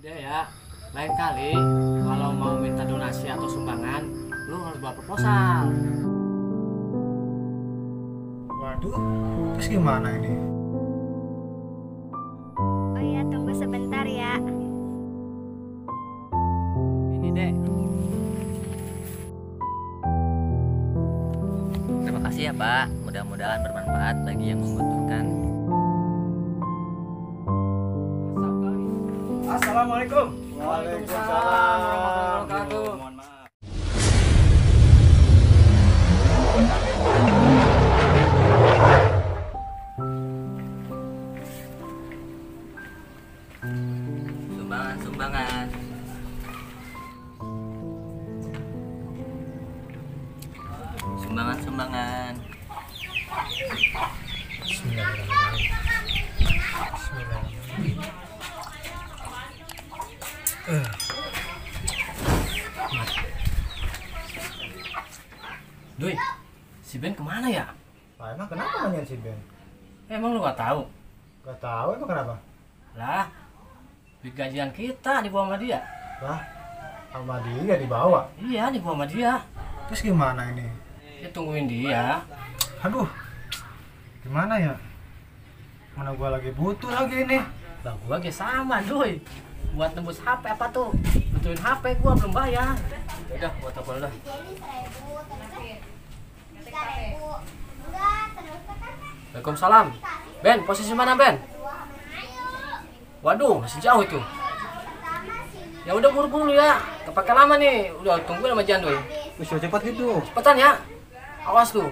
Udah ya, lain kali kalau mau minta donasi atau sumbangan, lu harus bawa proposal. Waduh, terus gimana ini? Oh iya, tunggu sebentar ya. Ini deh. Terima kasih ya Pak, mudah-mudahan bermanfaat bagi yang membutuhkan. Assalamualaikum. Waalaikumsalam warahmatullahi wabarakatuh. Mohon maaf. Sumbangan. Sumbangan. Bismillahirrahmanirrahim. Doi, si Ben kemana ya? Lah emang kenapa nanyain si Ben? Emang lu gak tahu? Gak tahu emang kenapa? Lah, di gajian kita dibawa sama dia. Lah, sama dia dibawa. Iya, dibawa sama dia. Terus gimana ini? Kita tungguin dia. Aduh, gimana ya? Mana gua lagi butuh lagi ini. Lah gua ge sama, Doi. Buat nembus HP apa tuh? Butuhin HP gua belum bayar. Udah, gua telepon udah. Waalaikumsalam. Ben, posisi mana Ben? Waduh, masih jauh itu. Ya udah buru-buru ya. Kepake lama nih. Udah tungguin sama Jan Doi. Bisa cepat gitu. Cepetan ya. Awas tuh.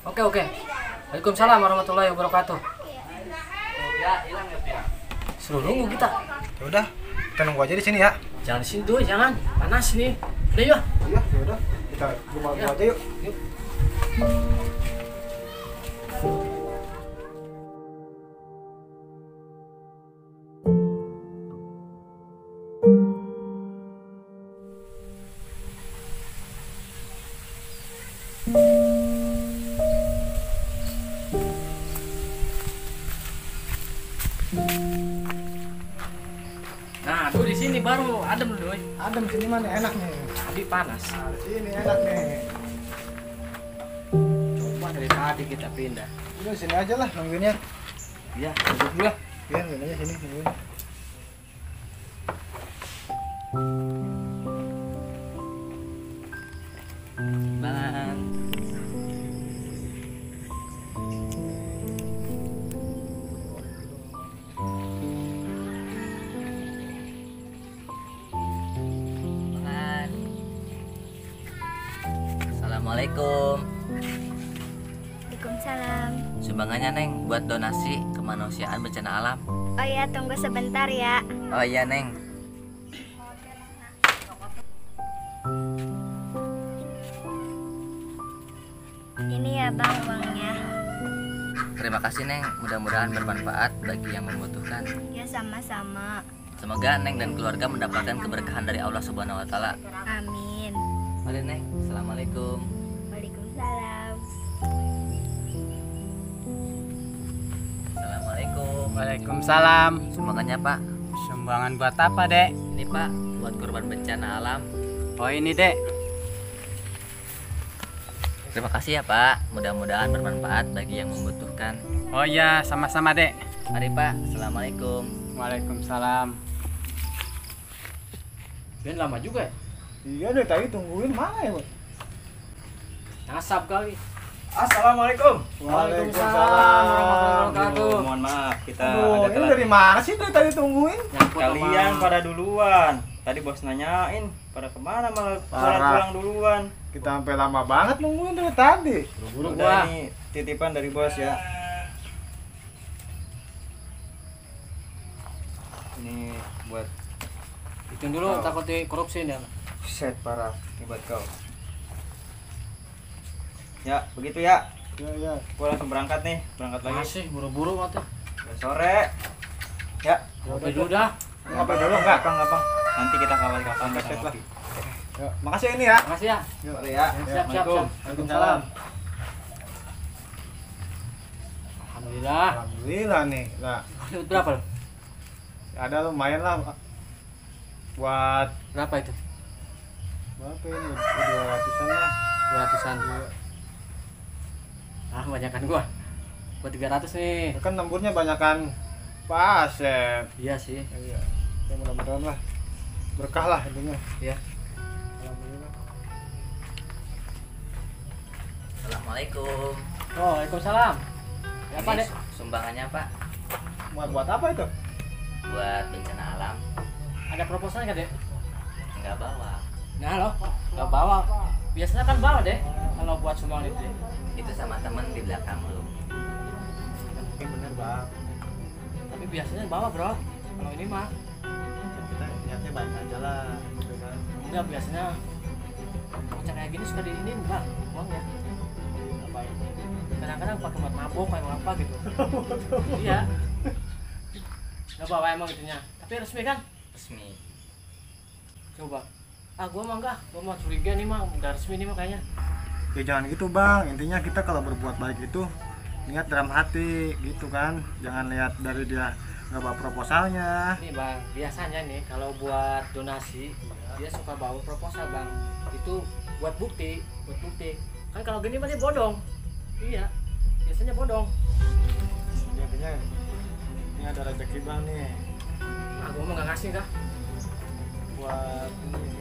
Oke. Waalaikumsalam warahmatullahi wabarakatuh. Ya, hilang ya. Suruh nunggu kita. Ya udah, kita nunggu aja di sini ya. Jangan di sini Doi, jangan. Panas nih. Udah yuk. Iya, ya udah. Kita gua Ya. aja yuk. Yuk. Nah, tuh di sini baru adem Doi. Adem sini mana enak nih. Tadi panas. Nah, di sini enak nih. Coba dari tadi kita pindah. Udah sini aja lah nungguinnya. Ya, duduk dulu ya. Iya, nungguin aja sini nungguin. Sumbangan. Sumbangan. Assalamualaikum. Waalaikumsalam. Sumbangannya Neng buat donasi kemanusiaan bencana alam. Oh iya, tunggu sebentar ya. Oh iya Neng. Ini ya Bang uangnya. Terima kasih Neng, mudah-mudahan bermanfaat bagi yang membutuhkan. Ya sama-sama. Semoga Neng dan keluarga mendapatkan keberkahan dari Allah Subhanahu wa taala. Amin. Mari Neng, Assalamualaikum. Waalaikumsalam. Assalamualaikum. Waalaikumsalam. Sumbangannya Pak. Sumbangan buat apa, Dek? Ini Pak, buat korban bencana alam. Oh, ini, Dek. Terima kasih ya Pak, mudah-mudahan bermanfaat bagi yang membutuhkan. Oh iya, sama-sama, Dek. Mari Pak, Assalamualaikum. Waalaikumsalam. Ben lama juga ya. Iya deh, tadi tungguin mana ya, Bang? Nasab kali. Assalamualaikum. Waalaikumsalam warahmatullahi wabarakatuh. Mohon maaf, kita Aduh, ada ini telat. dari mana sih dari tadi tungguin? Nyangkut Kalian sama- pada duluan. Tadi bos nanyain pada kemana malah Parah. pulang duluan. Kita sampai lama banget nungguin dari tadi. Buru-buru Udah gua. ini titipan dari bos ya. Ini buat Hitung dulu Oh. takut dikorupsi nih. set parah. Ini buat kau. Ya, begitu ya. Ya, ya. Gua langsung berangkat nih, berangkat lagi. Masih buru-buru waktu. Udah sore. Ya, Ngopi dulu dah. Ngapain dulu enggak? Gampang. Nanti kita kapan-kapan kita Set lah. ngopi. Ya, makasih ini ya. Makasih ya. Mari ya. Siap. Assalamualaikum. Waalaikumsalam. Alhamdulillah. Alhamdulillah nih. Nah, Dapat berapa lo? Ada lumayan lah buat Berapa itu? berapa ini? 200-an lah. 200-an. Ah, banyakan gua. Buat 300 nih. Kan lemburnya banyakan Pak Asep. Iya sih. Iya. Ya mudah-mudahan lah berkah lah intinya. Iya. Alhamdulillah. Assalamualaikum. Oh, Waalaikumsalam. Ya, apa, Ini Dek? sumbangannya Pak Buat apa itu? buat bencana alam. Ada proposal nggak, Dek? Nggak bawa. Nah, loh. Nggak bawa. Biasanya kan bawa, Dek. Kalau buat sumbangan itu, Dek. Itu sama temen di belakang lu. Mungkin bener Bang. Tapi biasanya bawa, Bro. Kalau ini mah Kita niatnya baik aja lah gitu kan. enggak, biasanya bocah kayak gini suka diinin, Bang, uangnya. Ngapain? Kadang-kadang pakai buat mabok kayak apa gitu. Iya. Nggak bawa emang itunya. Tapi resmi kan? Resmi. Coba. Ah, gua mah enggak. Gua mah curiga nih mah, enggak resmi nih mah kayaknya. Ya jangan gitu Bang, intinya kita kalau berbuat baik itu niat dalam hati gitu kan. Jangan lihat dari dia nggak bawa proposalnya. Nih, Bang, biasanya nih kalau buat donasi dia suka bawa proposal, Bang. Itu buat bukti. Kan kalau gini mah dia bodong. Iya. Biasanya bodong. Ya, intinya ini ada rezeki Bang nih Ah, gua mah enggak ngasih kah? buat ini.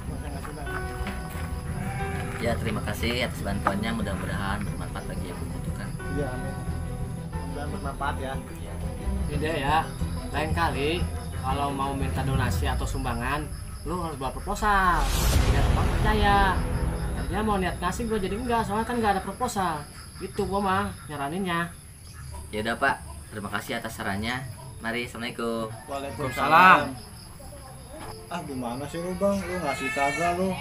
Masa ngasih Bang. Ya terima kasih atas bantuannya, mudah-mudahan bermanfaat bagi yang membutuhkan. Iya amin. Mudah-mudahan bermanfaat ya. Ya. Beda ya. Lain kali kalau mau minta donasi atau sumbangan, lu harus bawa proposal. Biar orang percaya. Dia mau niat ngasih gue jadi enggak, soalnya kan nggak ada proposal. Itu gua mah nyaraninnya. Ya udah Pak, terima kasih atas sarannya. Mari, assalamualaikum. Waalaikumsalam. Ah gimana sih lu Bang, lu ngasih kagak lu.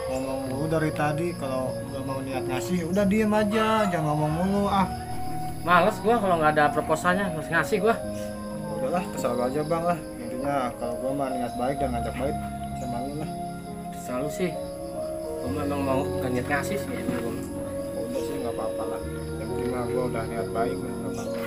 Ngomong mulu dari tadi, kalau nggak mau niat ngasih udah diem aja, jangan ngomong mulu ah. Males gua kalau nggak ada proposalnya, harus ngasih gua. Udahlah terserah lu aja Bang lah. Intinya kalau gua mah niat baik dan ngajak baik sama lu lah. Selalu sih. Gua memang mau nggak niat ngasih sih. Udah sih nggak apa-apa lah. Yang penting mah gua udah niat baik lah, nggak apa-apa.